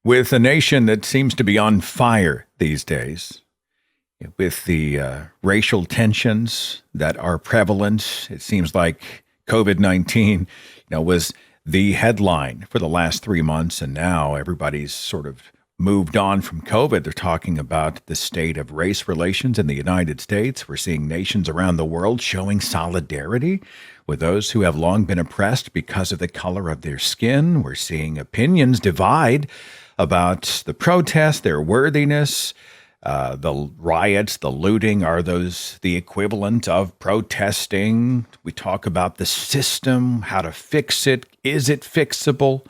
With a nation that seems to be on fire these days, with the racial tensions that are prevalent, it seems like COVID-19, was the headline for the last 3 months, and now everybody's sort of moved on from COVID. They're talking about the state of race relations in the United States. We're seeing nations around the world showing solidarity with those who have long been oppressed because of the color of their skin. We're seeing opinions divide about the protests, their worthiness, the riots, the looting. Are those the equivalent of protesting? We talk about the system, how to fix it. Is it fixable?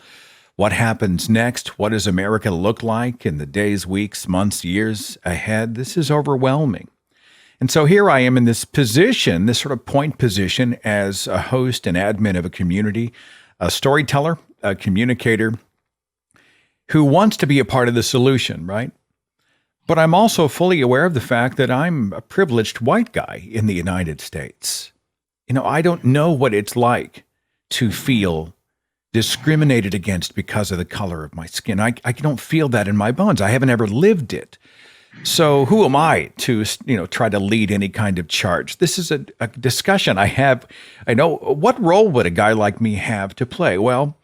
What happens next? What does America look like in the days, weeks, months, years ahead? This is overwhelming. And so here I am in this position, this sort of point position as a host and admin of a community, a storyteller, a communicator who wants to be a part of the solution, right? But I'm also fully aware of the fact that I'm a privileged white guy in the United States. I don't know what it's like to feel discriminated against because of the color of my skin. I don't feel that in my bones. I haven't ever lived it. So who am I to, try to lead any kind of charge? This is a discussion I have. I know, what role would a guy like me have to play? Well,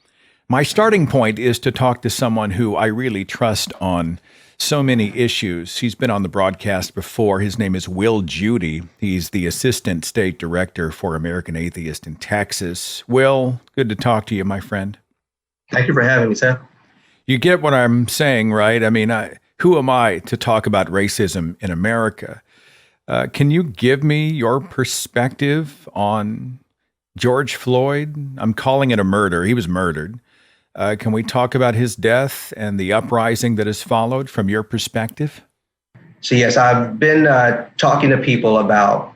my starting point is to talk to someone who I really trust on so many issues. He's been on the broadcast before. His name is Wil Jeudy. He's the Assistant State Director for American Atheists in Texas. Wil, good to talk to you, my friend. Thank you for having me, Seth. You get what I'm saying, right? I mean, who am I to talk about racism in America? Can you give me your perspective on George Floyd? I'm calling it a murder. He was murdered. Can we talk about his death and the uprising that has followed from your perspective? So yes, I've been talking to people about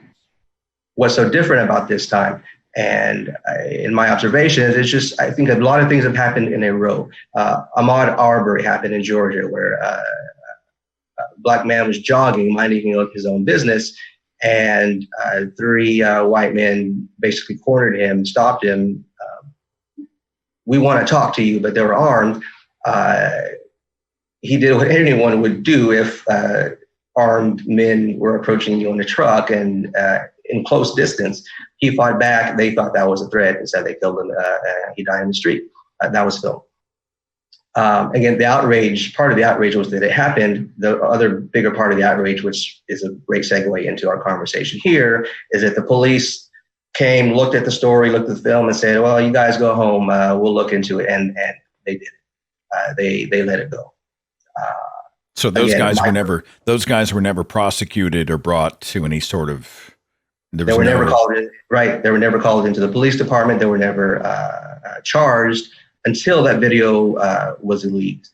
what's so different about this time. And in my observations, I think a lot of things have happened in a row. Ahmaud Arbery happened in Georgia, where a Black man was jogging, minding his own business, and three white men basically cornered him, stopped him. We want to talk to you, but they were armed. He did what anyone would do if armed men were approaching you in a truck and in close distance. He fought back. They thought that was a threat and said they killed him. He died in the street. That was filmed. Again, part of the outrage was that it happened. The other bigger part of the outrage, which is a great segue into our conversation here, is that the police came, looked at the story, looked at the film, and said, "Well, you guys go home. We'll look into it." And they did it. They let it go. So those guys were never prosecuted or brought to any sort of. They were never called in. Right. They were never called into the police department. They were never charged until that video was leaked.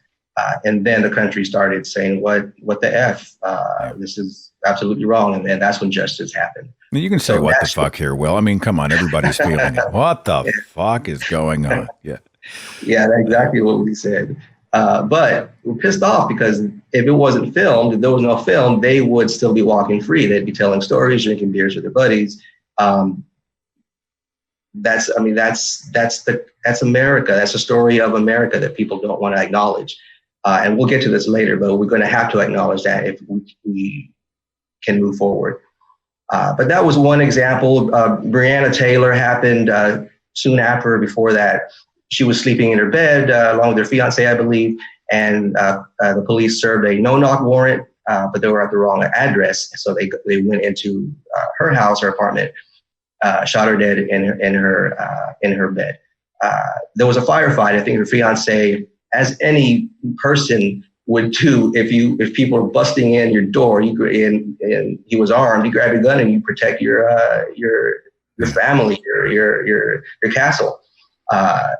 And then the country started saying, what the F? This is absolutely wrong. And then that's when justice happened. You can say what the fuck here, Wil. I mean, come on, everybody's feeling it. What the fuck is going on? Yeah. Yeah, that's exactly what we said. But we're pissed off because if it wasn't filmed, if there was no film, they would still be walking free. They'd be telling stories, drinking beers with their buddies. That's America. That's a story of America that people don't want to acknowledge. And we'll get to this later, but we're going to have to acknowledge that if we can move forward. But that was one example. Breonna Taylor happened soon after. Before that, she was sleeping in her bed along with her fiance, I believe, and the police served a no-knock warrant, but they were at the wrong address. So they went into her house, her apartment, shot her dead in her bed. There was a firefight. I think her fiance, as any person would do, if people are busting in your door, and he was armed, you grab your gun and you protect your family, your castle.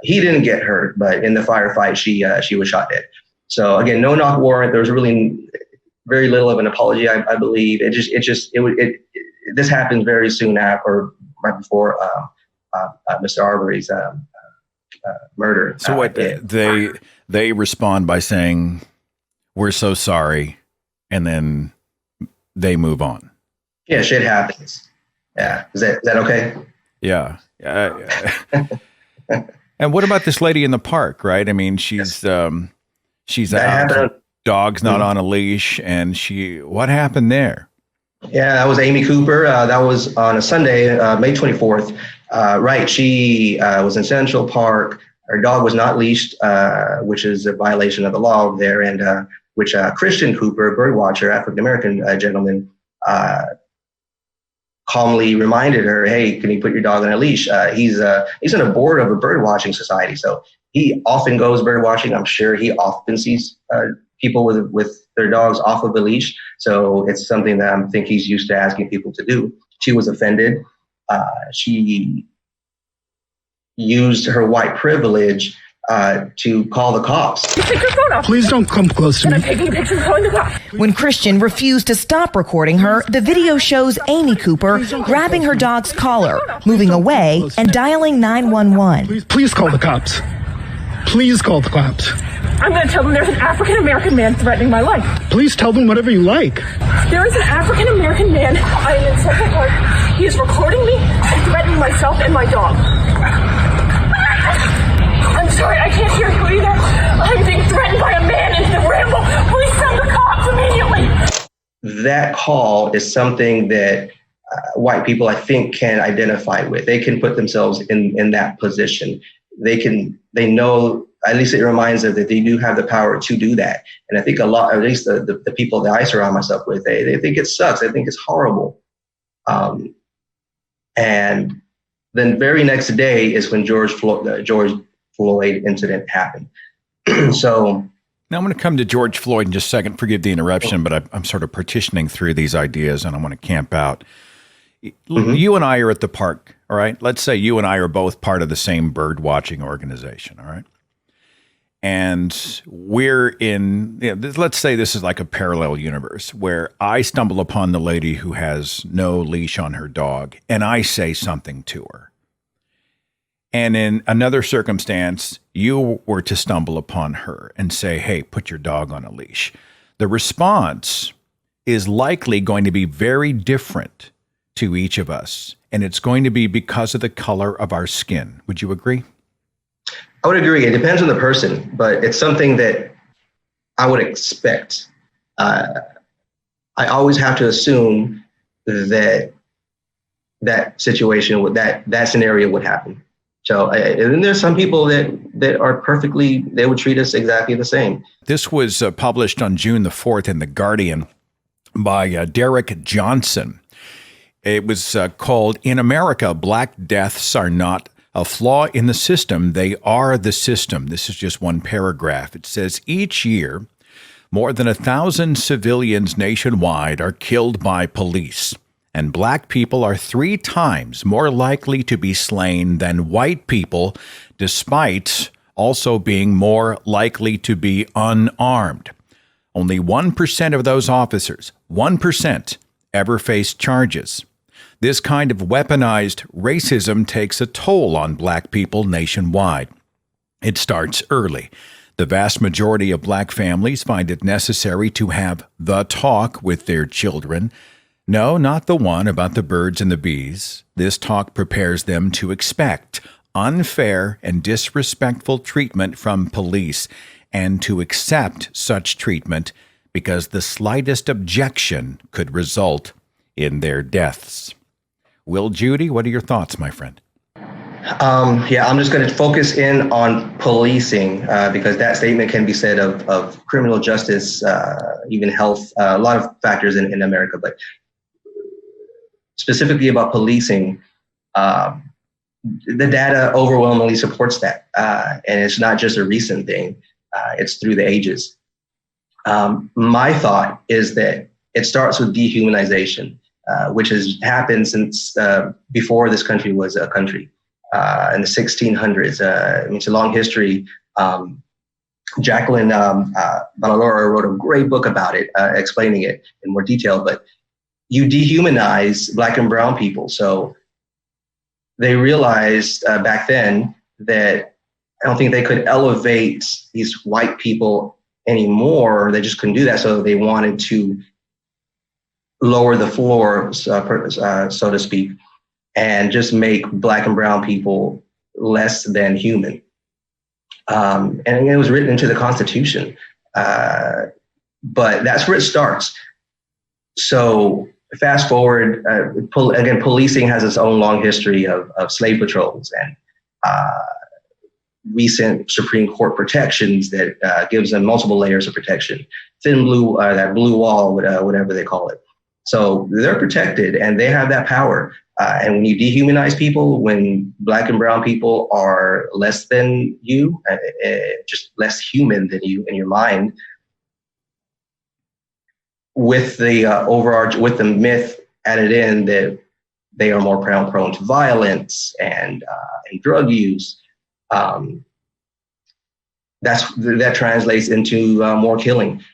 He didn't get hurt, but in the firefight, she was shot dead. So again, no knock warrant. There was really very little of an apology, I believe. This happened very soon after, right before Mr. Arbery's murder. So what they respond by saying, "We're so sorry," and then they move on. Yeah, shit happens. Yeah, is that okay? Yeah. And what about this lady in the park? Right? I mean, she's She's That out. happened. Dog's not on a leash. And what happened there? Yeah, that was Amy Cooper. That was on a Sunday, May 24th. Right. She was in Central Park. Her dog was not leashed, which is a violation of the law over there. And which Christian Cooper, bird watcher, African-American gentleman, calmly reminded her, hey, can you put your dog on a leash? He's on a board of a bird watching society. So he often goes bird watching. I'm sure he often sees people with their dogs off of a leash. So it's something that I think he's used to asking people to do. She was offended. She used her white privilege to call the cops. Take your phone off. Please don't come close to me. I'm taking pictures calling the cops. When Christian refused to stop recording her, the video shows Amy Cooper grabbing her dog's collar, moving away, and dialing 911. Please call the cops. Please call the cops. I'm going to tell them there's an African-American man threatening my life. Please tell them whatever you like. There is an African-American man. I am in Central Park. He is recording me and threatening myself and my dog. I'm sorry, I can't hear you either. I'm being threatened by a man in the ramble. Please send the cops immediately. That call is something that white people, I think, can identify with. They can put themselves in that position. They know, at least it reminds them that they do have the power to do that. And I think a lot, at least the people that I surround myself with, they think it sucks. They think it's horrible. And then very next day is when George Floyd incident happened. So now I'm going to come to George Floyd in just a second. Forgive the interruption, but I'm sort of partitioning through these ideas and I want to camp out. You and I are at the park, all right? Let's say you and I are both part of the same bird watching organization, all right? And we're in, let's say this is like a parallel universe where I stumble upon the lady who has no leash on her dog and I say something to her. And in another circumstance, you were to stumble upon her and say, hey, put your dog on a leash. The response is likely going to be very different to each of us. And it's going to be because of the color of our skin. Would you agree? I would agree. It depends on the person, but it's something that I would expect. I always have to assume that situation that scenario would happen. So, and there's some people that are perfectly, they would treat us exactly the same. This was published on June the 4th in The Guardian by Derek Johnson. It was called, In America, Black Deaths Are Not a Flaw in the System, They Are the System. This is just one paragraph. It says, each year, more than 1,000 civilians nationwide are killed by police. And black people are 3 times more likely to be slain than white people, despite also being more likely to be unarmed. Only 1% of those officers, 1%, ever face charges. This kind of weaponized racism takes a toll on black people nationwide. It starts early. The vast majority of black families find it necessary to have the talk with their children. No, not the one about the birds and the bees. This talk prepares them to expect unfair and disrespectful treatment from police and to accept such treatment because the slightest objection could result in their deaths. Wil Jeudy, what are your thoughts, my friend? I'm just going to focus in on policing because that statement can be said of criminal justice, even health, a lot of factors in America, but specifically about policing, the data overwhelmingly supports that. And it's not just a recent thing, it's through the ages. My thought is that it starts with dehumanization, which has happened since before this country was a country. In the 1600s, it's a long history. Jacqueline Balalora wrote a great book about it, explaining it in more detail, but you dehumanize black and brown people. So they realized back then that I don't think they could elevate these white people anymore. They just couldn't do that. So they wanted to lower the floor, so to speak, and just make black and brown people less than human. And it was written into the Constitution. But that's where it starts. So fast forward, again, policing has its own long history of slave patrols and recent Supreme Court protections that gives them multiple layers of protection. Thin blue, that blue wall, whatever they call it. So they're protected and they have that power. And when you dehumanize people, when Black and brown people are less than you, just less human than you in your mind, with the with the myth added in that they are more prone to violence and drug use, that translates into more killing,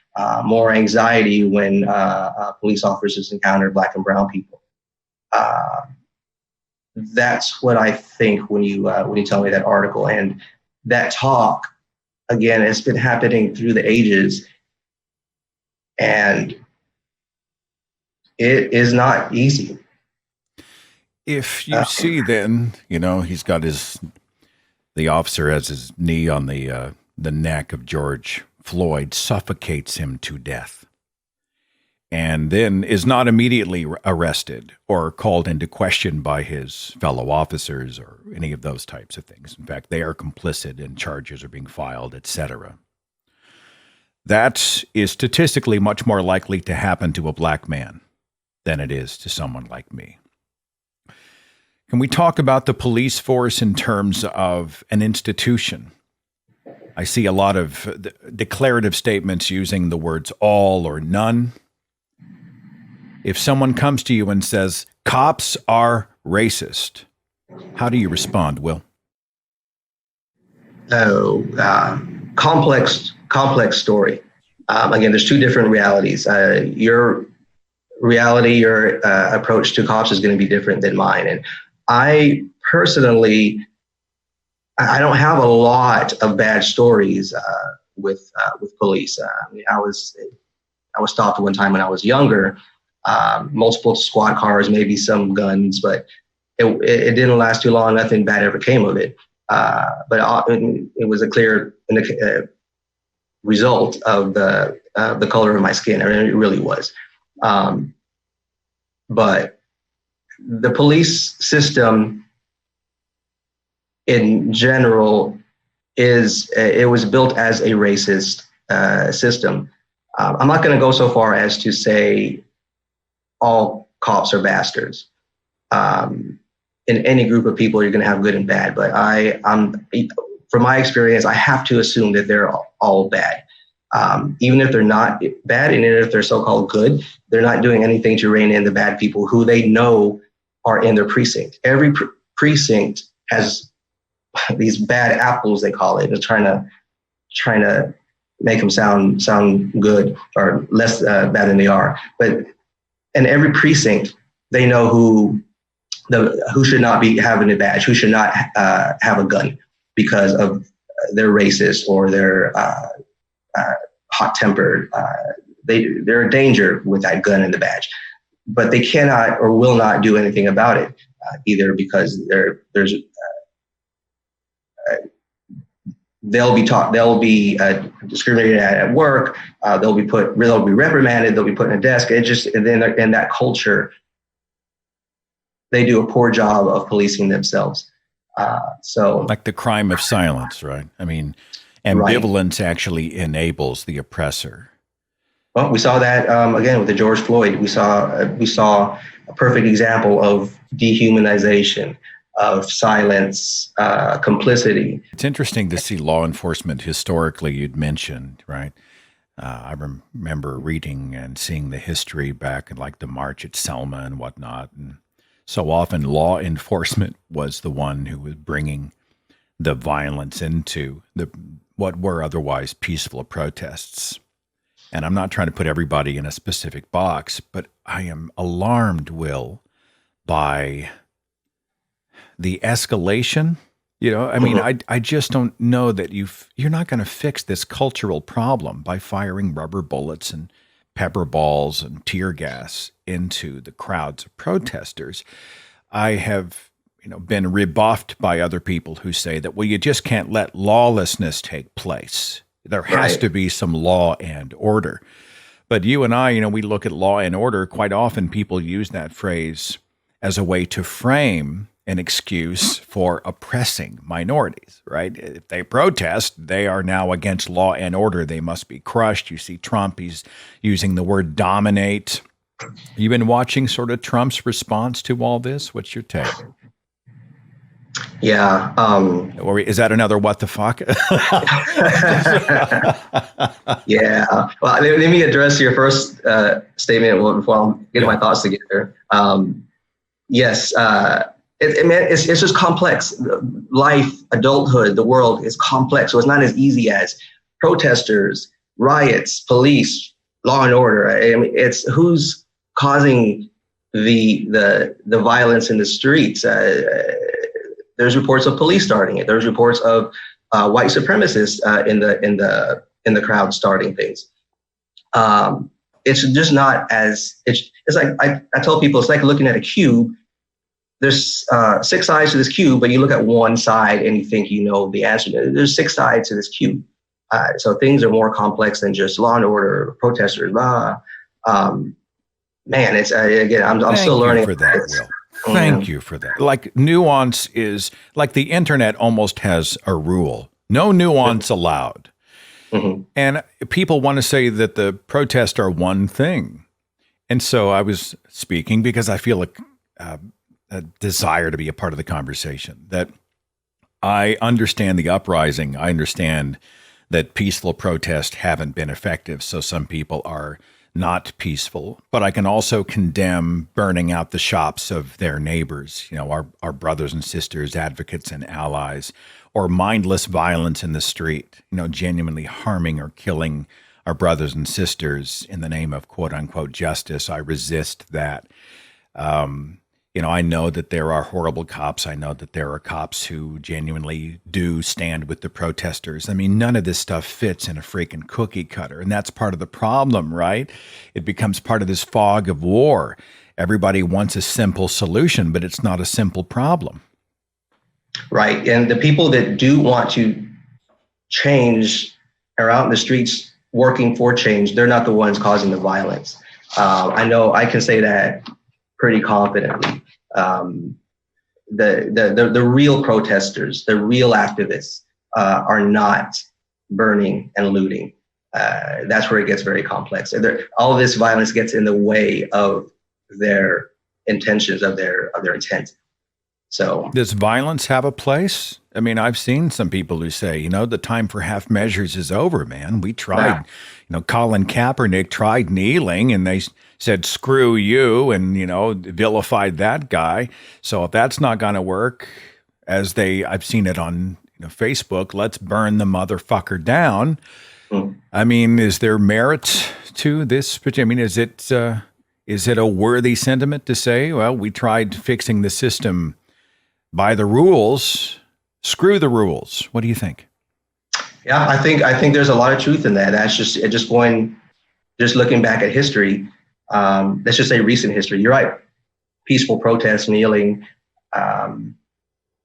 more anxiety when police officers encounter Black and brown people. That's what I think when you tell me that article. And that talk, again, it's been happening through the ages, and it is not easy. If you see, then he's got the officer has his knee on the neck of George Floyd, suffocates him to death, and then is not immediately arrested or called into question by his fellow officers or any of those types of things. In fact, they are complicit and charges are being filed, etc. That is statistically much more likely to happen to a Black man than it is to someone like me. Can we talk about the police force in terms of an institution? I see a lot of declarative statements using the words all or none. If someone comes to you and says, cops are racist, how do you respond, Will? Complex story. Again, there's two different realities. Your reality, your approach to cops is going to be different than mine. And I personally, I don't have a lot of bad stories with police. I was stopped one time when I was younger, multiple squad cars, maybe some guns, but it didn't last too long. Nothing bad ever came of it. But it was a clear result of the color of my skin. I mean, it really was. But the police system in general it was built as a racist system. I'm not going to go so far as to say all cops are bastards. In any group of people, you're going to have good and bad. But from my experience, I have to assume that they're all bad. Even if they're not bad, and even if they're so-called good, they're not doing anything to rein in the bad people who they know are in their precinct. Every precinct has these bad apples, they call it. They're trying to make them sound good or less bad than they are. But in every precinct, they know who should not be having a badge, who should not have a gun because of their racist or their hot-tempered. They're a danger with that gun and the badge, but they cannot or will not do anything about it, either because there's they'll be discriminated at work. They'll be reprimanded. They'll be put in a desk. And then in that culture, they do a poor job of policing themselves. So, like the crime of silence, right? I mean, ambivalence actually enables the oppressor. Well, we saw that again with the George Floyd. We saw a perfect example of dehumanization, of silence, complicity. It's interesting to see law enforcement historically. You'd mentioned, right? I remember reading and seeing the history back in like the March at Selma and whatnot, and so often law enforcement was the one who was bringing the violence into what were otherwise peaceful protests. And I'm not trying to put everybody in a specific box, but I am alarmed, Will, by the escalation. I mean, I just don't know that you're not going to fix this cultural problem by firing rubber bullets and pepper balls and tear gas into the crowds of protesters. I have been rebuffed by other people who say that, well, you just can't let lawlessness take place. There has to be some law and order. But you and I, we look at law and order. Quite often people use that phrase as a way to frame an excuse for oppressing minorities, right? If they protest, they are now against law and order. They must be crushed. You see Trump, he's using the word dominate. You've been watching sort of Trump's response to all this. What's your take? Yeah. Or is that another what the fuck? Yeah. Well, let me address your first statement before I'm getting my thoughts together. Yes. It's just complex. Life, adulthood, the world is complex. So it's not as easy as protesters, riots, police, law and order. I mean, it's who's causing the violence in the streets. There's reports of police starting it. There's reports of white supremacists in the crowd starting things. It's just not as it's like I tell people it's like looking at a cube. There's 6 sides to this cube, but you look at one side and you think you know the answer. There's 6 sides to this cube. So things are more complex than just law and order, protesters. Man, it's again, I'm still learning. For that, Will. Thank you for that. Like nuance is like the internet almost has a rule: no nuance allowed. Mm-hmm. And people want to say that the protests are one thing. And so I was speaking because I feel a desire to be a part of the conversation, that I understand the uprising. I understand that peaceful protests haven't been effective. So some people are not peaceful, but I can also condemn burning out the shops of their neighbors, our brothers and sisters, advocates and allies, or mindless violence in the street, genuinely harming or killing our brothers and sisters in the name of quote unquote justice. I resist that. I know that there are horrible cops. I know that there are cops who genuinely do stand with the protesters. I mean, none of this stuff fits in a freaking cookie cutter. And that's part of the problem, right? It becomes part of this fog of war. Everybody wants a simple solution, but it's not a simple problem. Right. And the people that do want to change are out in the streets working for change. They're not the ones causing the violence. I know I can say that pretty confidently. The real protesters, the real activists are not burning and looting. That's where it gets very complex. All this violence gets in the way of their intentions, of their intent. So does violence have a place? I mean, I've seen some people who say, the time for half measures is over, man. We tried, Colin Kaepernick tried kneeling and they said, screw you, and, vilified that guy. So if that's not going to work, I've seen it on Facebook, let's burn the motherfucker down. I mean, is there merit to this? I mean, is it a worthy sentiment to say, well, we tried fixing the system by the rules, screw the rules? What do you think? Yeah, I think there's a lot of truth in that. That's just looking back at history. Let's just say recent history. You're right. Peaceful protests, kneeling.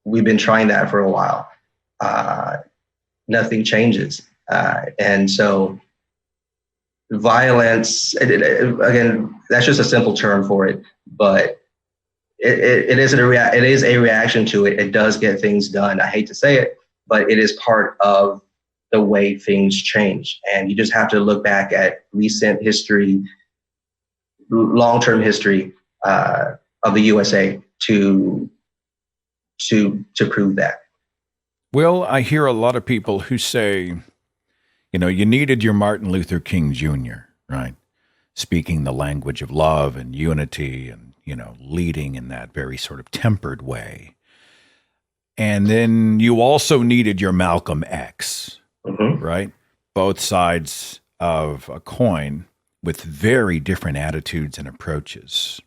We've been trying that for a while. Nothing changes. And so violence, again, that's just a simple term for it, but it is a reaction to it. It does get things done. I hate to say it, but it is part of the way things change. And you just have to look back at recent history, long-term history of the USA to prove that. Well, I hear a lot of people who say, you needed your Martin Luther King Jr., right? Speaking the language of love and unity and, leading in that very sort of tempered way. And then you also needed your Malcolm X, right? Both sides of a coin with very different attitudes and approaches.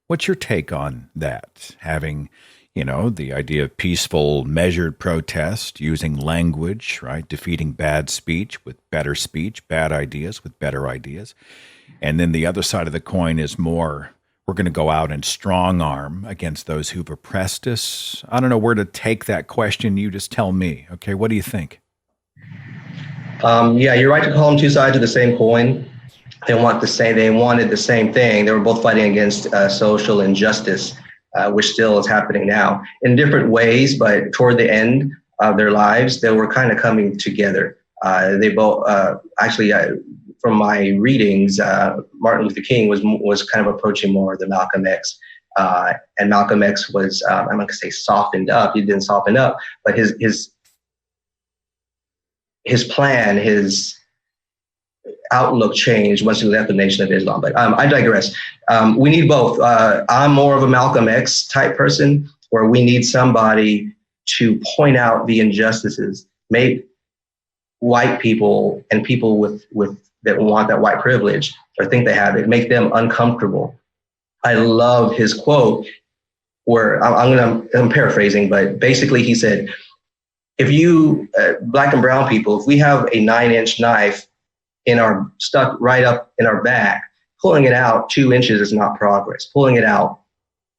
What's your take on that? Having, the idea of peaceful, measured protest, using language, right? Defeating bad speech with better speech, bad ideas with better ideas. And then the other side of the coin is more, we're going to go out and strong arm against those who've oppressed us. I don't know where to take that question. You just tell me. Okay, what do you think? Yeah, you're right to call them two sides of the same coin. They wanted the same thing. They were both fighting against social injustice, which still is happening now in different ways. But toward the end of their lives, they were kind of coming together. They both from my readings, Martin Luther King was kind of approaching more the Malcolm X, and Malcolm X was I'm not gonna say softened up. He didn't soften up, but his plan, his outlook changed once he left the Nation of Islam. But I digress. We need both. I'm more of a Malcolm X type person, where we need somebody to point out the injustices, make white people and people with that want that white privilege or think they have it, make them uncomfortable. I love his quote where I'm paraphrasing, but basically he said, if you, black and brown people, if we have a 9-inch knife stuck right up in our back, pulling it out 2 inches is not progress. Pulling it out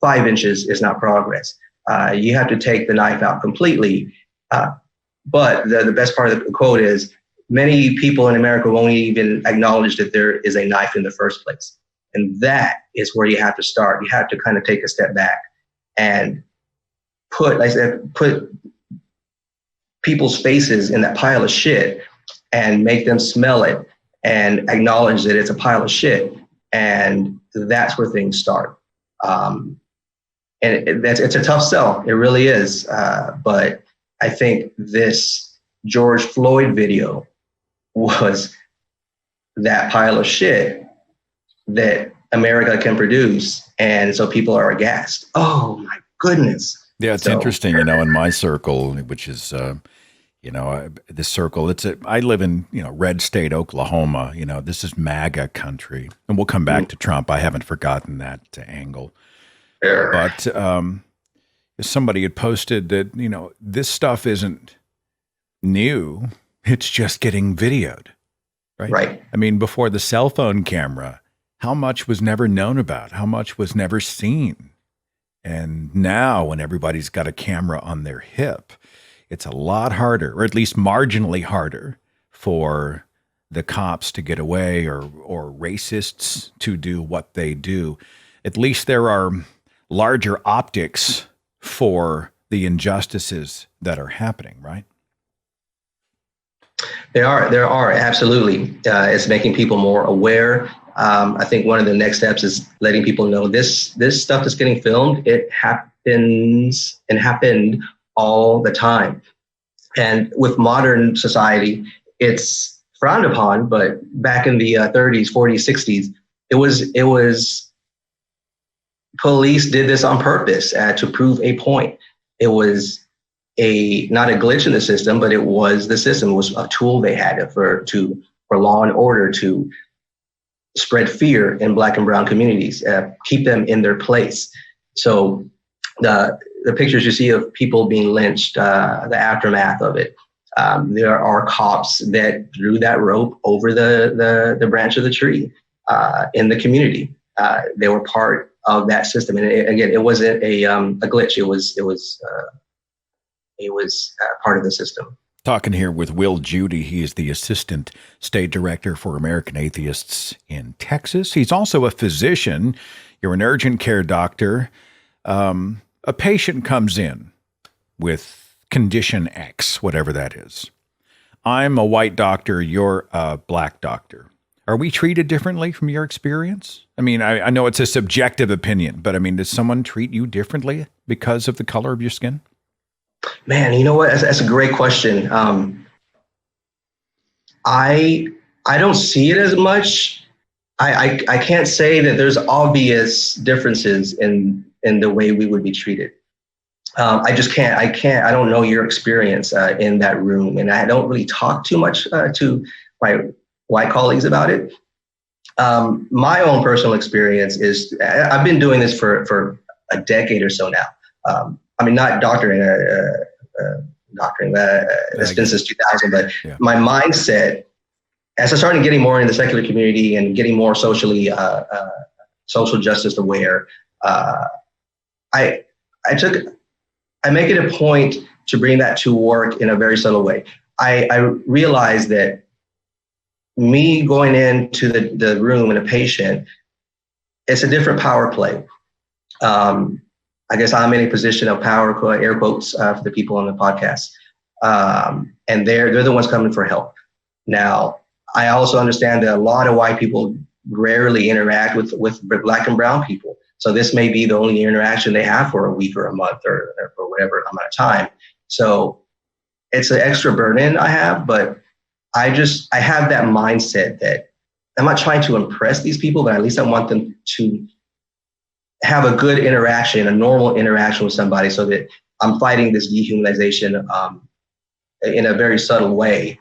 5 inches is not progress. You have to take the knife out completely. But the best part of the quote is, many people in America won't even acknowledge that there is a knife in the first place. And that is where you have to start. You have to kind of take a step back and put people's faces in that pile of shit and make them smell it and acknowledge that it's a pile of shit. And that's where things start. And it's a tough sell. It really is. But I think this George Floyd video was that pile of shit that America can produce. And so people are aghast. Oh my goodness. Yeah, it's interesting, in my circle, which is, this circle, I live in, red state, Oklahoma, this is MAGA country, and we'll come back to Trump. I haven't forgotten that angle. But somebody had posted that, this stuff isn't new. It's just getting videoed, right? Right. I mean, before the cell phone camera, how much was never known about? How much was never seen? And now when everybody's got a camera on their hip, it's a lot harder, or at least marginally harder, for the cops to get away or racists to do what they do. At least there are larger optics for the injustices that are happening, right? There are absolutely. It's making people more aware. I think one of the next steps is letting people know this stuff that's getting filmed, it happens and happened all the time. And with modern society, it's frowned upon, but back in the 30s, 40s, 60s, it was police did this on purpose to prove a point. It was not a glitch in the system, but it was the system. It was a tool they had for law and order, to spread fear in Black and brown communities, keep them in their place. So the pictures you see of people being lynched, the aftermath of it, there are cops that threw that rope over the branch of the tree in the community. They were part of that system, and again, it wasn't a glitch. It was part of the system. Talking here with Wil Jeudy. He is the Assistant State Director for American Atheists in Texas. He's also a physician. You're an urgent care doctor. A patient comes in with condition X, whatever that is. I'm a white doctor. You're a black doctor. Are we treated differently from your experience? I mean, I know it's a subjective opinion, but I mean, does someone treat you differently because of the color of your skin? Man, you know what? That's a great question. I don't see it as much. I can't say that there's obvious differences in the way we would be treated. I just can't. I don't know your experience in that room, and I don't really talk too much to my white colleagues about it. My own personal experience is I've been doing this for a decade or so now. I mean, not doctoring, it's been since 2000, but yeah. My mindset, as I started getting more in the secular community and getting more socially, social justice aware, I make it a point to bring that to work in a very subtle way. I realize that me going into the room and a patient, it's a different power play. I guess I'm in a position of power, air quotes, for the people on the podcast. And they're the ones coming for help. Now, I also understand that a lot of white people rarely interact with Black and brown people. So this may be the only interaction they have for a week or a month or whatever amount of time. So it's an extra burden I have, but I have that mindset that I'm not trying to impress these people, but at least I want them to have a good interaction, a normal interaction with somebody, so that I'm fighting this dehumanization in a very subtle way.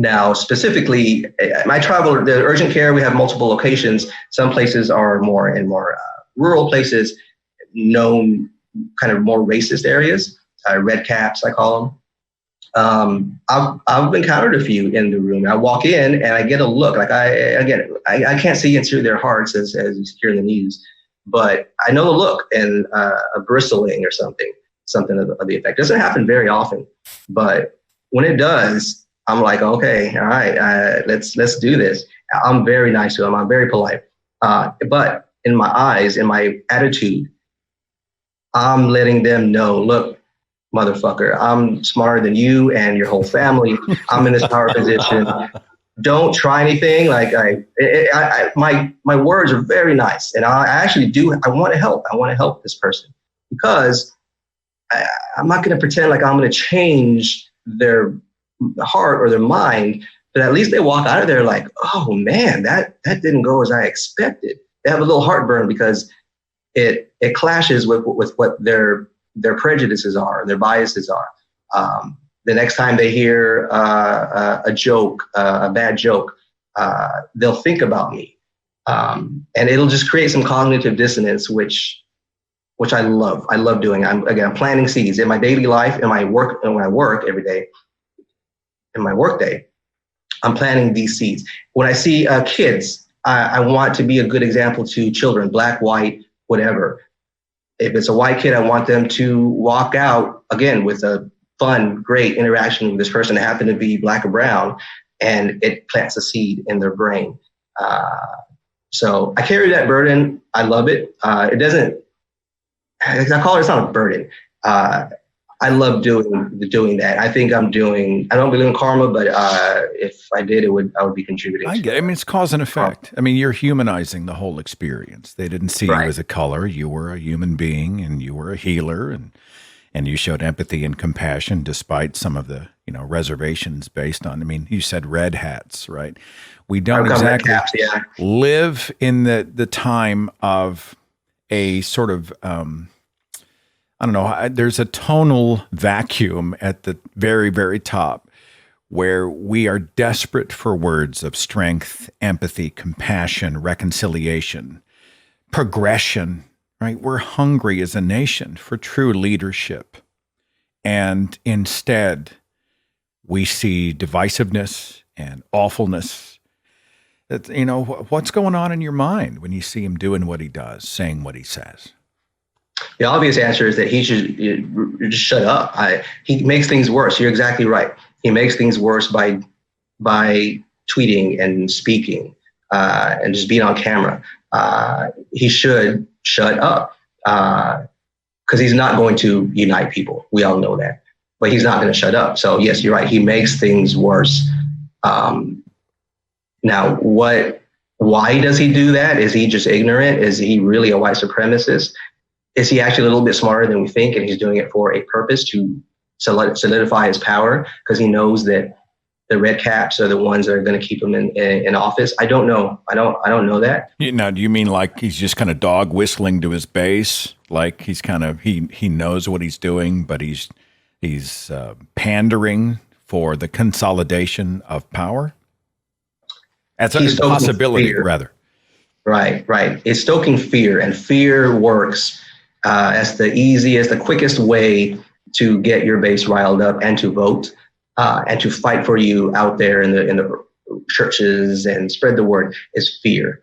Now, specifically, my travel, the urgent care, we have multiple locations. Some places are more rural places, known kind of more racist areas, red caps, I call them. I've encountered a few in the room. I walk in and I get a look. Like I can't see into their hearts as you hear in the news, but I know the look and a bristling or something of the effect. It doesn't happen very often, but when it does, I'm like, okay, all right, let's do this. I'm very nice to them. I'm very polite, but in my eyes, in my attitude, I'm letting them know, look, motherfucker, I'm smarter than you and your whole family. I'm in this power position. Don't try anything. Like my words are very nice, and I actually do. I want to help. I want to help this person because I'm not going to pretend like I'm going to change their heart or their mind. But at least they walk out of there like, oh man, that didn't go as I expected. They have a little heartburn because it clashes with what their prejudices are, their biases are. The next time they hear a joke, a bad joke, they'll think about me. And it'll just create some cognitive dissonance, which I love. I love doing. I'm planting seeds in my daily life, in my work, and when I work every day, in my work day, I'm planting these seeds. When I see kids, I want to be a good example to children, Black, white, whatever. If it's a white kid, I want them to walk out, again, with a fun, great interaction with this person that happened to be Black or brown, and it plants a seed in their brain. So I carry that burden. I love it. It doesn't, I call it, it's not a burden. I love doing that. I think I don't believe in karma, but if I did, I would be contributing. I get it. I mean, it's cause and effect. I mean, you're humanizing the whole experience. They didn't see you as a color. You were a human being, and you were a healer, and you showed empathy and compassion despite some of the, reservations based on, I mean, you said red hats, right? We don't exactly live in the time of a sort of, I don't know, there's a tonal vacuum at the very, very top where we are desperate for words of strength, empathy, compassion, reconciliation, progression, right? We're hungry as a nation for true leadership. And instead, we see divisiveness and awfulness. That, what's going on in your mind when you see him doing what he does, saying what he says? The obvious answer is that he should just shut up. He makes things worse. You're exactly right. He makes things worse by tweeting and speaking and just being on camera. He should shut up because he's not going to unite people. We all know that. But he's not going to shut up. So yes, you're right. He makes things worse. Now, why does he do that? Is he just ignorant? Is he really a white supremacist? Is he actually a little bit smarter than we think, and he's doing it for a purpose to solidify his power because he knows that the red caps are the ones that are going to keep him in office? I don't know. I don't know that. Now, do you mean like he's just kind of dog whistling to his base? Like he's kind of he knows what he's doing, but he's pandering for the consolidation of power? That's a possibility, rather. Right. It's stoking fear, and fear works as the quickest way to get your base riled up and to vote and to fight for you out there in the churches and spread the word is fear.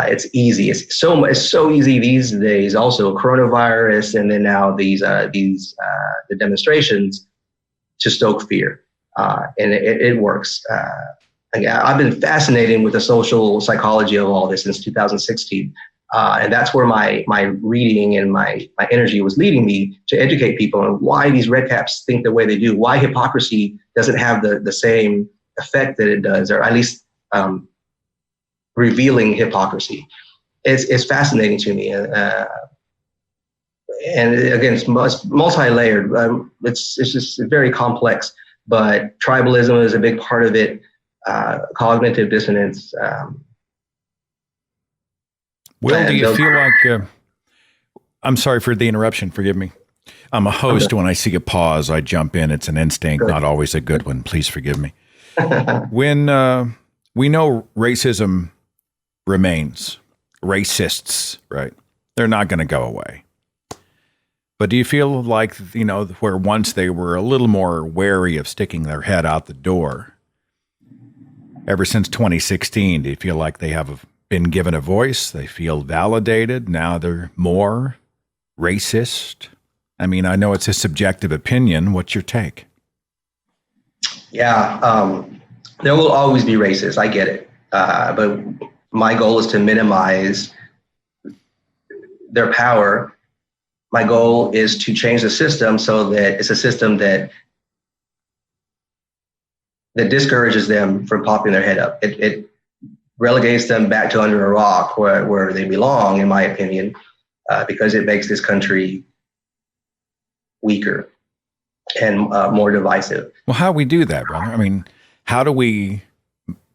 It's easy. It's so easy these days. Also, coronavirus, and then now the demonstrations to stoke fear, and it works. I've been fascinated with the social psychology of all this since 2016. And that's where my reading and my energy was leading me, to educate people on why these red caps think the way they do, why hypocrisy doesn't have the same effect that it does, or at least revealing hypocrisy. It's fascinating to me. And again, it's multi-layered. It's just very complex, but tribalism is a big part of it. Cognitive dissonance. Will, do you feel like, I'm sorry for the interruption, forgive me. I'm a host. When I see a pause, I jump in. It's an instinct, not always a good one. Please forgive me. When we know racism remains, racists, right? They're not going to go away. But do you feel like, where once they were a little more wary of sticking their head out the door, ever since 2016, do you feel like they have been given a voice? They feel validated. Now they're more racist. I mean, I know it's a subjective opinion. What's your take? Yeah, there will always be racists. I get it. But my goal is to minimize their power. My goal is to change the system so that it's a system that discourages them from popping their head up. It relegates them back to under a rock where they belong, in my opinion, because it makes this country weaker and more divisive. Well, how do we do that, brother? I mean, how do we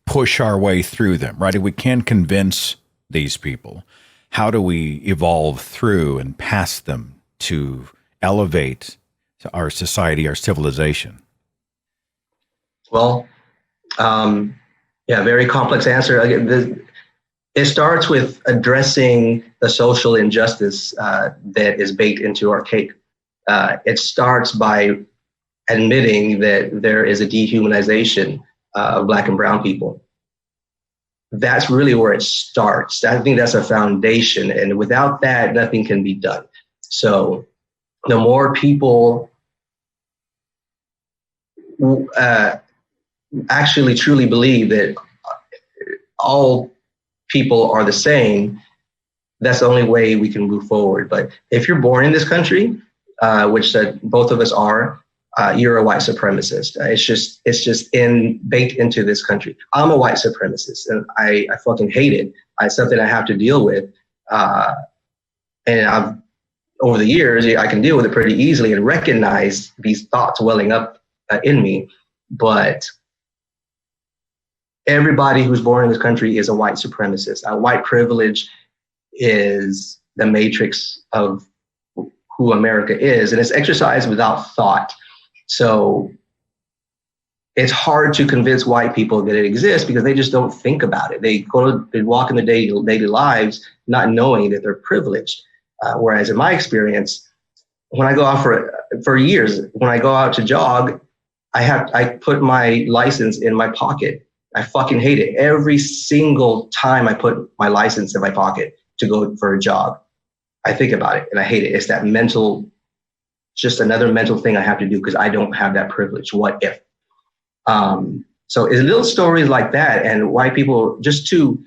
push our way through them, right? If we can convince these people, how do we evolve through and past them to elevate our society, our civilization? Well, very complex answer. Again, it starts with addressing the social injustice that is baked into our cake. It starts by admitting that there is a dehumanization of Black and brown people. That's really where it starts. I think that's a foundation, and without that, nothing can be done. So the more people actually truly believe that all people are the same, that's the only way we can move forward. But if you're born in this country, which both of us are, you're a white supremacist. It's just baked into this country. I'm a white supremacist, and I fucking hate it. It's something I have to deal with, and over the years I can deal with it pretty easily and recognize these thoughts welling up in me. But everybody who's born in this country is a white supremacist. White privilege is the matrix of who America is, and it's exercised without thought. So it's hard to convince white people that it exists because they just don't think about it. They walk in the daily lives not knowing that they're privileged. Whereas in my experience, when I go out for years, when I go out to jog, I put my license in my pocket. I fucking hate it. Every single time I put my license in my pocket to go for a jog, I think about it and I hate it. It's that just another mental thing I have to do because I don't have that privilege. What if? So it's little stories like that, and white people, just to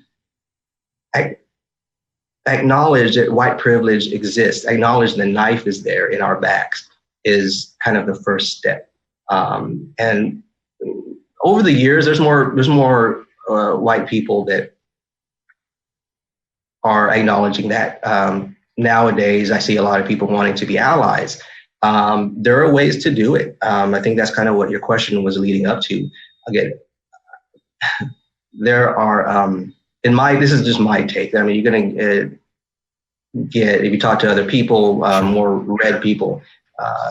acknowledge that white privilege exists, acknowledge the knife is there in our backs, is kind of the first step. And over the years, there's more white people that are acknowledging that. Nowadays, I see a lot of people wanting to be allies. There are ways to do it. I think that's kind of what your question was leading up to. Again, there are, this is just my take. I mean, you're going to get, if you talk to other people, more red people,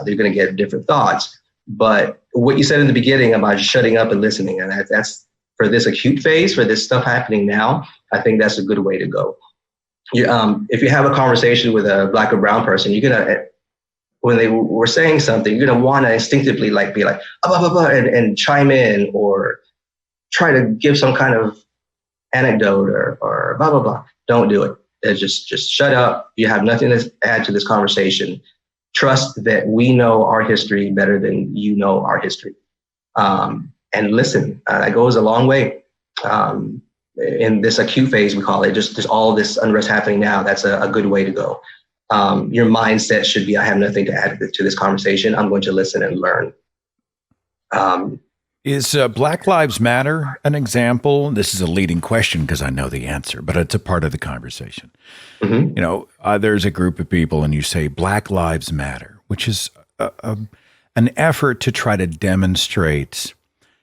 they're going to get different thoughts. But what you said in the beginning about shutting up and listening, and that's for this acute phase, for this stuff happening now, I think that's a good way to go. If you have a conversation with a Black or brown person, you're going to, when they were saying something, you're going to want to instinctively be like, blah, blah, blah, and chime in or try to give some kind of anecdote or blah, blah, blah. Don't do it. Just shut up. You have nothing to add to this conversation. Trust that we know our history better than you know our history. And listen, that goes a long way. in this acute phase, we call it, just there's all this unrest happening now. That's a good way to go. Your mindset should be, I have nothing to add to this conversation. I'm going to listen and learn. Is Black Lives Matter an example? This is a leading question because I know the answer, but it's a part of the conversation. Mm-hmm. You know, there's a group of people and you say Black Lives Matter, which is an effort to try to demonstrate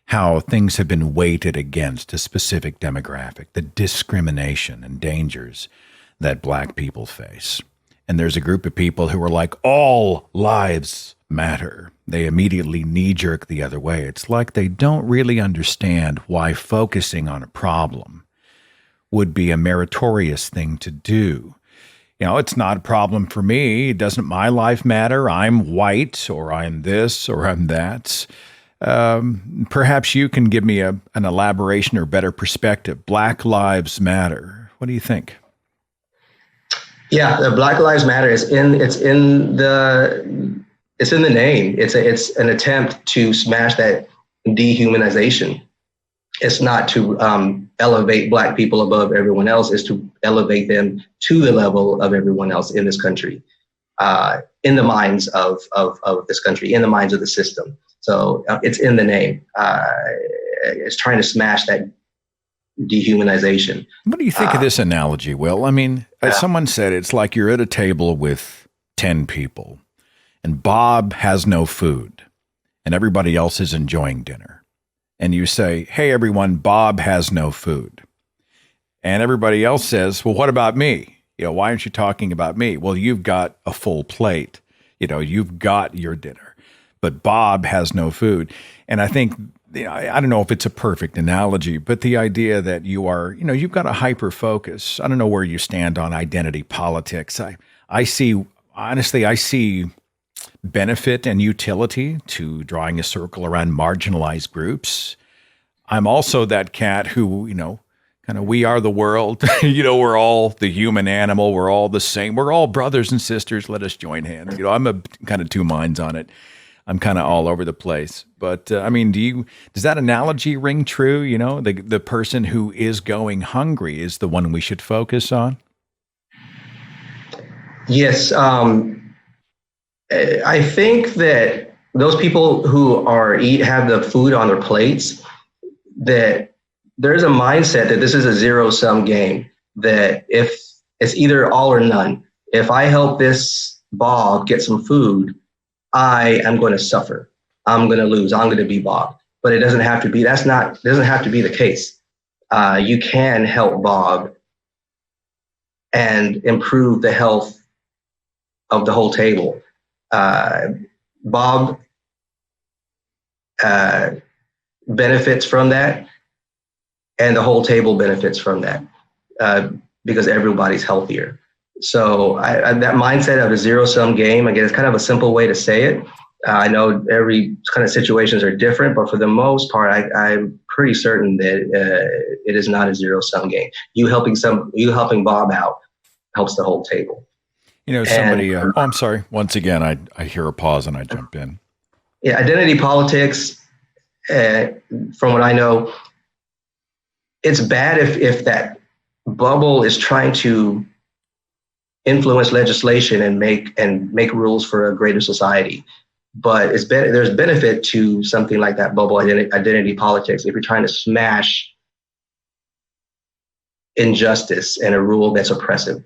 how things have been weighted against a specific demographic, the discrimination and dangers that Black people face. And there's a group of people who are like, all lives matter. They immediately knee-jerk the other way. It's like they don't really understand why focusing on a problem would be a meritorious thing to do. You know, it's not a problem for me. Doesn't my life matter? I'm white, or I'm this, or I'm that. Perhaps you can give me an elaboration or better perspective. Black Lives Matter. What do you think? Yeah, the Black Lives Matter it's in the name. It's an attempt to smash that dehumanization. It's not to elevate Black people above everyone else. It's to elevate them to the level of everyone else in this country, in the minds of this country, in the minds of the system. So it's in the name. It's trying to smash that dehumanization. What do you think of this analogy, Will? I mean, as someone said, it's like you're at a table with 10 people and Bob has no food and everybody else is enjoying dinner. And you say, hey, everyone, Bob has no food. And everybody else says, well, what about me? You know, why aren't you talking about me? Well, you've got a full plate. You know, you've got your dinner, but Bob has no food. And I think, you know, I don't know if it's a perfect analogy, but the idea that you are, you know, you've got a hyper focus. I don't know where you stand on identity politics. I see benefit and utility to drawing a circle around marginalized groups. I'm also that cat who, you know, kind of, we are the world. You know, we're all the human animal. We're all the same. We're all brothers and sisters. Let us join hands. You know, I'm a kind of two minds on it. I'm kind of all over the place. But I mean, does that analogy ring true? You know, the person who is going hungry is the one we should focus on. Yes. I think that those people who have the food on their plates, that there's a mindset that this is a zero-sum game, that if it's either all or none. If I help this Bob get some food, I am going to suffer. I'm going to lose. I'm going to be Bob. But it doesn't have to be. Doesn't have to be the case. You can help Bob and improve the health of the whole table. Bob benefits from that, and the whole table benefits from that because everybody's healthier. So that mindset of a zero-sum game, again, it's kind of a simple way to say it. I know every kind of situations are different, but for the most part, I'm pretty certain that it is not a zero-sum game. You helping Bob out helps the whole table. You know, somebody, I'm sorry. Once again, I hear a pause and I jump in. Yeah, identity politics, from what I know, it's bad if that bubble is trying to influence legislation and make rules for a greater society. But there's benefit to something like that bubble identity politics if you're trying to smash injustice and a rule that's oppressive.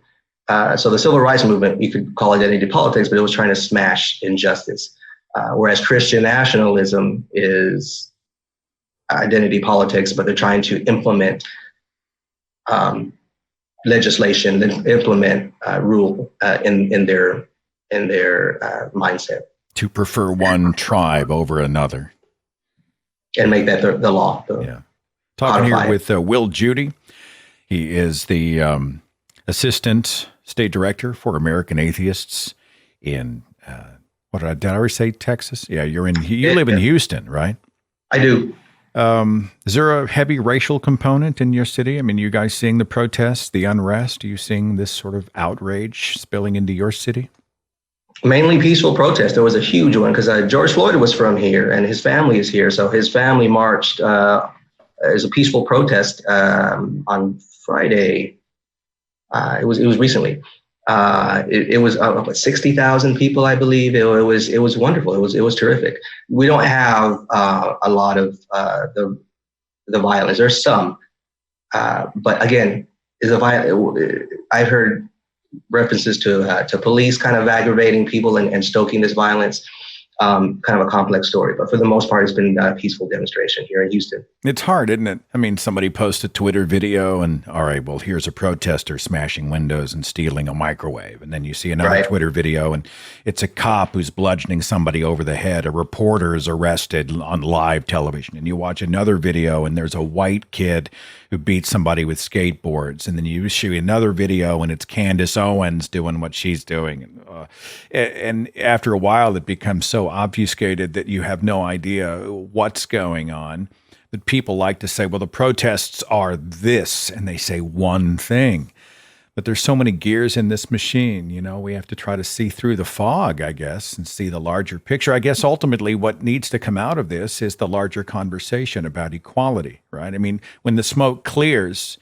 So the civil rights movement, you could call identity politics, but it was trying to smash injustice. Whereas Christian nationalism is identity politics, but they're trying to implement legislation, then implement rule in their mindset. To prefer one tribe over another. And make that the law. Yeah. Talking here with Wil Jeudy. He is the Assistant State Director for American Atheists in, did I already say Texas? Yeah, you live in Houston, right? I do. Is there a heavy racial component in your city? I mean, you guys seeing the protests, the unrest? Are you seeing this sort of outrage spilling into your city? Mainly peaceful protest. There was a huge one because George Floyd was from here and his family is here. So his family marched there's a peaceful protest on Friday. It was recently. It was 60,000 people, I believe. It was wonderful. It was terrific. We don't have a lot of the violence. There's some, but again, I've heard references to police kind of aggravating people and stoking this violence. Kind of a complex story, but for the most part, it's been a peaceful demonstration here in Houston. It's hard, isn't it? I mean, somebody posts a Twitter video and, all right, well, here's a protester smashing windows and stealing a microwave. And then you see another Twitter video and it's a cop who's bludgeoning somebody over the head. A reporter is arrested on live television. And you watch another video and there's a white kid who beats somebody with skateboards. And then you shoot another video and it's Candace Owens doing what she's doing. And after a while, it becomes so obfuscated that you have no idea what's going on. But people like to say, well, the protests are this, and they say one thing. But there's so many gears in this machine, you know, we have to try to see through the fog, I guess, and see the larger picture. I guess ultimately what needs to come out of this is the larger conversation about equality, right? I mean, when the smoke clears,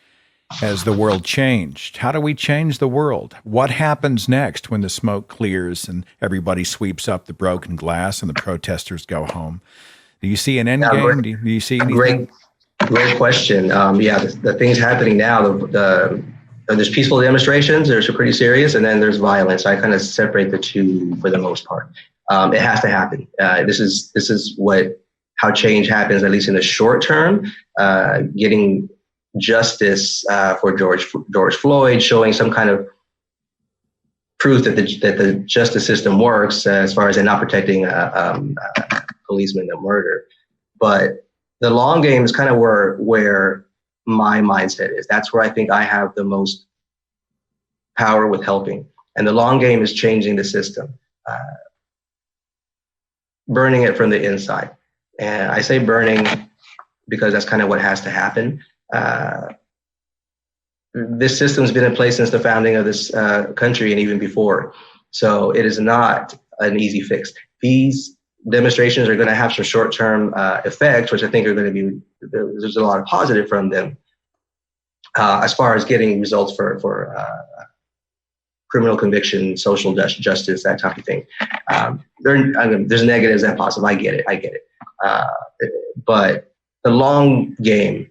has the world changed? How do we change the world? What happens next when the smoke clears and everybody sweeps up the broken glass and the protesters go home? Do you see an end game? Do you see anything? Great question. The things happening now, there's peaceful demonstrations, there's pretty serious, and then there's violence. I kind of separate the two for the most part. It has to happen. This is how change happens, at least in the short term. Getting justice for George Floyd, showing some kind of proof that the justice system works as far as not protecting policemen that murder. But the long game is kind of where my mindset is. That's where I think I have the most power with helping. And the long game is changing the system, burning it from the inside. And I say burning because that's kind of what has to happen. This system's been in place since the founding of this country and even before. So it is not an easy fix. These demonstrations are going to have some short-term effects, which I think are going to be, there's a lot of positive from them as far as getting results for criminal conviction, social justice, that type of thing. There's negatives and positive. I get it. But the long game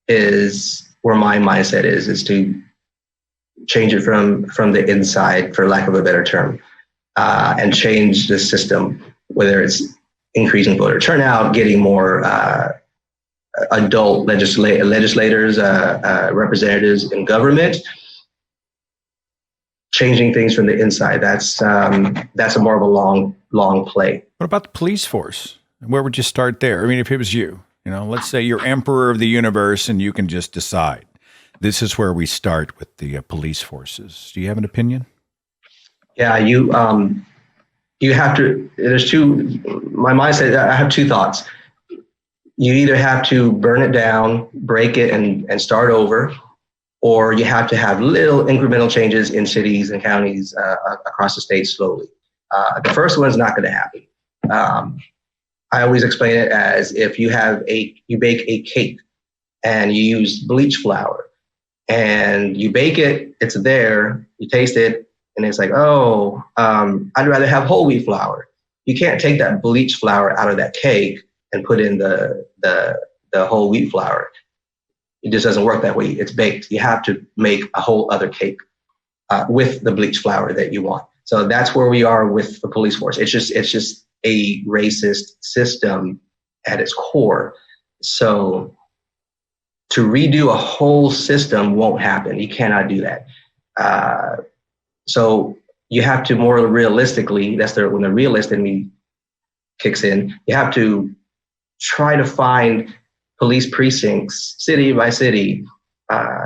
is where my mindset is to change it from the inside, for lack of a better term, and change the system, whether it's increasing voter turnout, getting more adult legislators, representatives in government, changing things from the inside. That's a more of a long play. What about the police force? Where would you start there? I mean, if it was you, let's say you're emperor of the universe and you can just decide. This is where we start with the police forces. Do you have an opinion? Yeah, you have to, my mindset, I have two thoughts. You either have to burn it down, break it, and start over, or you have to have little incremental changes in cities and counties across the state slowly. The first one's not going to happen. I always explain it as if you bake a cake and you use bleach flour and you bake it, it's there, you taste it, and it's like, I'd rather have whole wheat flour. You can't take that bleach flour out of that cake and put in the whole wheat flour. It just doesn't work that way. It's baked. You have to make a whole other cake with the bleach flour that you want. So that's where we are with the police force. It's just a racist system at its core. So to redo a whole system won't happen. You cannot do that. So you have to more realistically, when the realist in me kicks in, you have to try to find police precincts, city by city,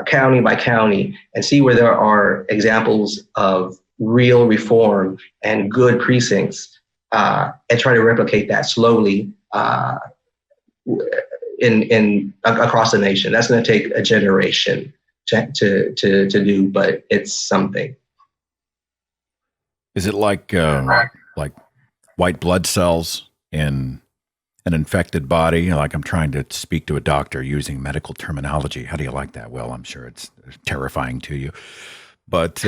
county by county, and see where there are examples of real reform and good precincts, and try to replicate that slowly in across the nation. That's going to take a generation to do, but it's something. Is it like white blood cells in an infected body. Like I'm trying to speak to a doctor using medical terminology. How do you like that? Well, I'm sure it's terrifying to you. But,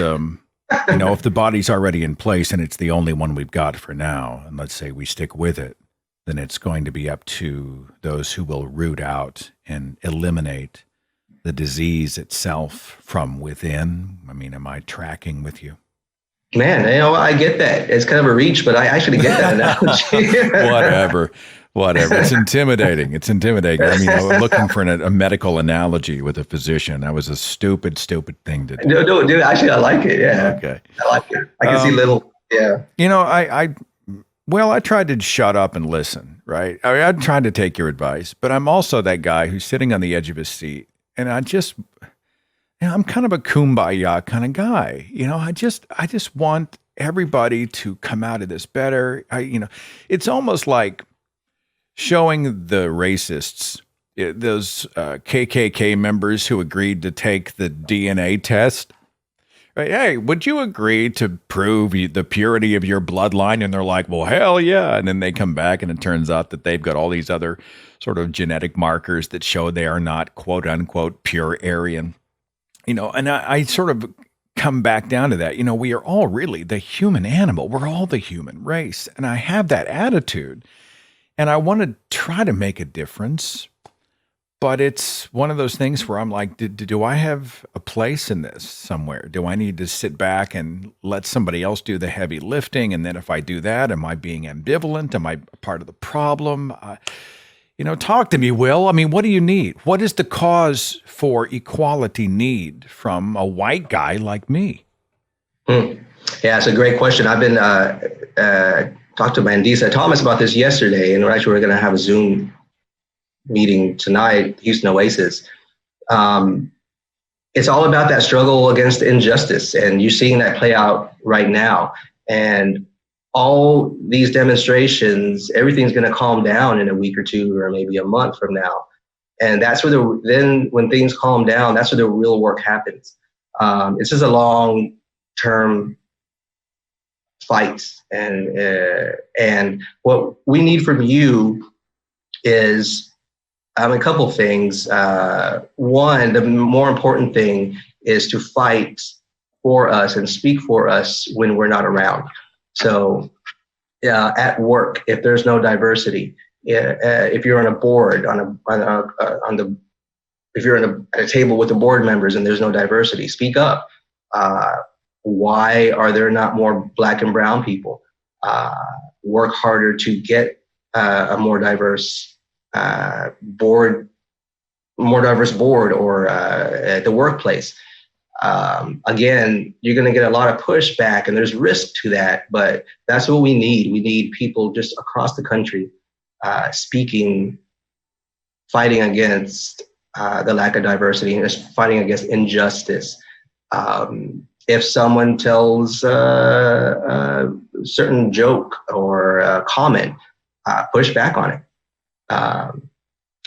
if the body's already in place and it's the only one we've got for now, and let's say we stick with it, then it's going to be up to those who will root out and eliminate the disease itself from within. I mean, am I tracking with you? Man, I get that. It's kind of a reach, but I actually get that analogy. Whatever. It's intimidating. I mean, I was looking for a medical analogy with a physician. That was a stupid thing to do. No, dude, actually, I like it. Yeah. Okay. I like it. I can see little, yeah. I tried to shut up and listen, right? I mean, I'm trying to take your advice, but I'm also that guy who's sitting on the edge of his seat. And I'm kind of a kumbaya kind of guy. I just want everybody to come out of this better. It's almost like showing the racists, those KKK members who agreed to take the DNA test. Right? Hey, would you agree to prove the purity of your bloodline? And they're like, well, hell yeah. And then they come back and it turns out that they've got all these other sort of genetic markers that show they are not quote unquote pure Aryan. And I sort of come back down to that. We are all really the human animal. We're all the human race. And I have that attitude and I want to try to make a difference. But it's one of those things where I'm like, do I have a place in this somewhere? Do I need to sit back and let somebody else do the heavy lifting? And then if I do that, am I being ambivalent? Am I part of the problem? Talk to me, Will. I mean, what do you need? What is the cause for equality need from a white guy like me? Yeah, it's a great question. I've been talked to Mandisa Thomas about this yesterday, and we're going to have a Zoom meeting tonight, Houston Oasis. It's all about that struggle against injustice, and you're seeing that play out right now. And all these demonstrations, everything's going to calm down in a week or two, or maybe a month from now. And that's where then when things calm down, that's where the real work happens. This is a long-term fight, and what we need from you is a couple things. One, the more important thing is to fight for us and speak for us when we're not around. So at work, if there's no diversity, if you're on a board, if you're at a table with the board members and there's no diversity, speak up. Why are there not more Black and brown people? Work harder to get a more diverse board or at the workplace. Again, you're going to get a lot of pushback and there's risk to that, but that's what we need. We need people just across the country speaking, fighting against the lack of diversity and just fighting against injustice. If someone tells a certain joke or a comment, push back on it.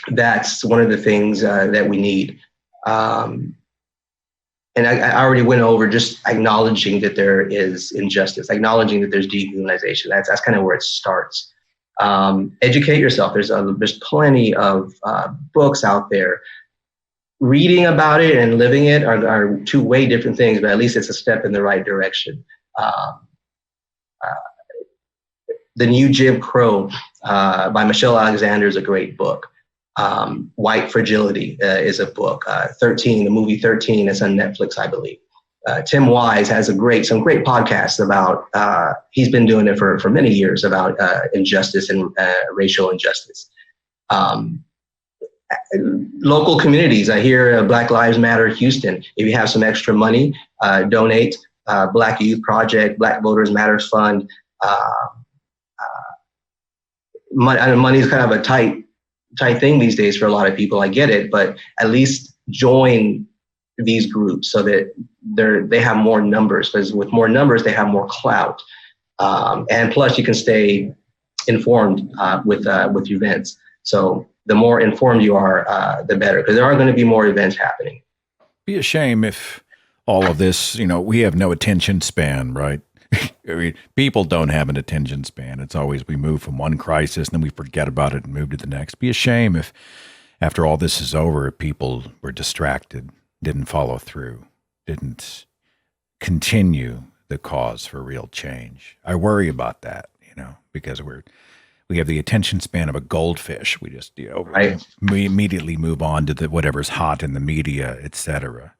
That's one of the things that we need. And I already went over just acknowledging that there is injustice, acknowledging that there's dehumanization. That's kind of where it starts. Educate yourself. There's plenty of books out there. Reading about it and living it are two way different things, but at least it's a step in the right direction. The New Jim Crow by Michelle Alexander is a great book. White Fragility is a book. The movie 13 is on Netflix, I believe. Tim Wise has some great podcasts about, he's been doing it for many years, about injustice and racial injustice. Local communities, I hear Black Lives Matter Houston. If you have some extra money, donate. Black Youth Project, Black Voters Matters Fund. Money is kind of a tight thing these days for a lot of people. I get it, but at least join these groups so that they have more numbers, because with more numbers, they have more clout. And plus you can stay informed with events. So the more informed you are, the better, because there are going to be more events happening. Be a shame if all of this, we have no attention span, right? I mean, people don't have an attention span. It's always we move from one crisis and then we forget about it and move to the next. Be a shame if after all this is over, people were distracted, didn't follow through, didn't continue the cause for real change. I worry about that, because we have the attention span of a goldfish. We just, Right. we immediately move on to whatever's hot in the media, etc.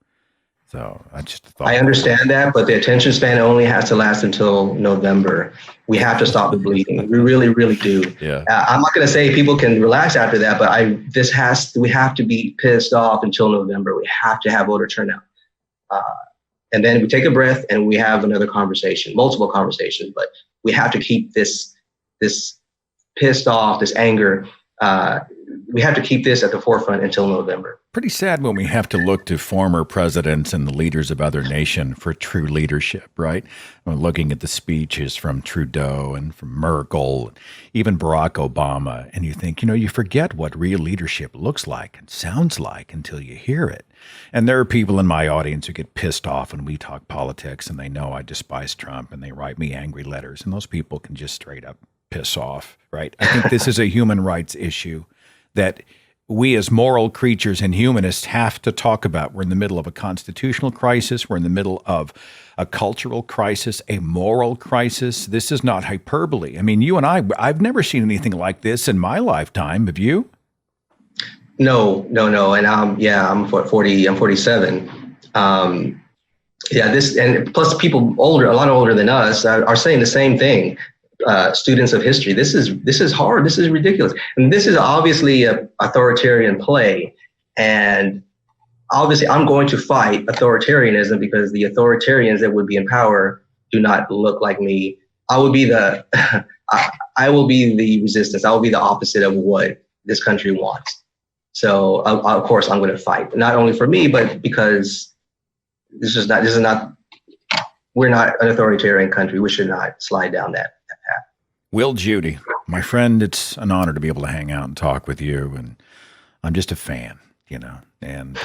So I just thought. I understand that, but the attention span only has to last until November. We have to stop the bleeding. We really, really do. Yeah. I'm not going to say people can relax after that, but we have to be pissed off until November. We have to have voter turnout. And then we take a breath and we have another conversation, multiple conversations, but we have to keep this pissed off, this anger. We have to keep this at the forefront until November. Pretty sad when we have to look to former presidents and the leaders of other nations for true leadership, right? When looking at the speeches from Trudeau and from Merkel, even Barack Obama, and you think, you forget what real leadership looks like and sounds like until you hear it. And there are people in my audience who get pissed off when we talk politics and they know I despise Trump and they write me angry letters, and those people can just straight up piss off, right? I think this is a human rights issue that we as moral creatures and humanists have to talk about. We're in the middle of a constitutional crisis. We're in the middle of a cultural crisis, a moral crisis. This is not hyperbole. I mean, you and I've never seen anything like this in my lifetime. Have you? No. And I'm 40, I'm 47. This, and plus people older, a lot older than us are saying the same thing. Students of history. This is hard. This is ridiculous. And this is obviously an authoritarian play. And obviously I'm going to fight authoritarianism because the authoritarians that would be in power do not look like me. I will be the resistance. I will be the opposite of what this country wants. So of course I'm going to fight, not only for me, but because we're not an authoritarian country. We should not slide down that path. Wil Jeudy, my friend, it's an honor to be able to hang out and talk with you. And I'm just a fan, and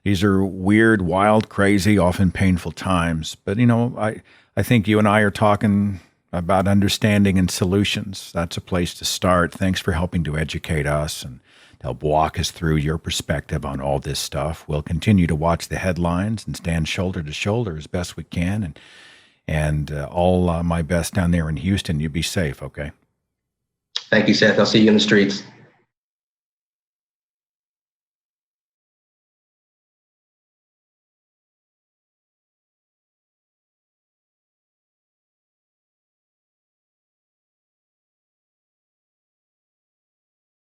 these are weird, wild, crazy, often painful times. But, I think you and I are talking about understanding and solutions. That's a place to start. Thanks for helping to educate us and help walk us through your perspective on all this stuff. We'll continue to watch the headlines and stand shoulder to shoulder as best we can. And all my best down there in Houston. You be safe, okay? Thank you, Seth. I'll see you in the streets.